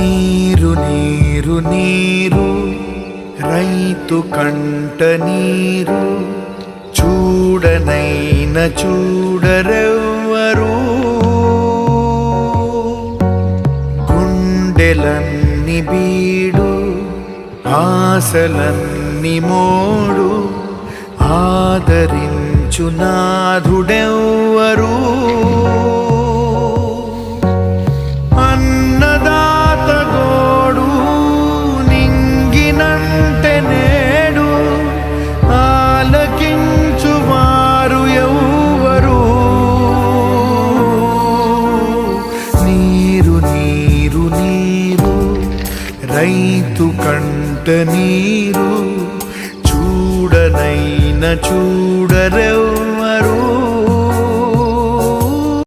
నీరు నీరు నీరు రైతు కంట నీరు చూడనైన చూడరెవ్వరు. గుండెలన్ని బీడు ఆశలన్ని మోడు ఆదరించు నాథుడెవ్వరు. అన్నదాత గోడు నింగినంటే నేడు ఆలకించువారు ఎవ్వరు. నీరు నీరు నీరు రైతు కంట నీరు చూడనైన చూడ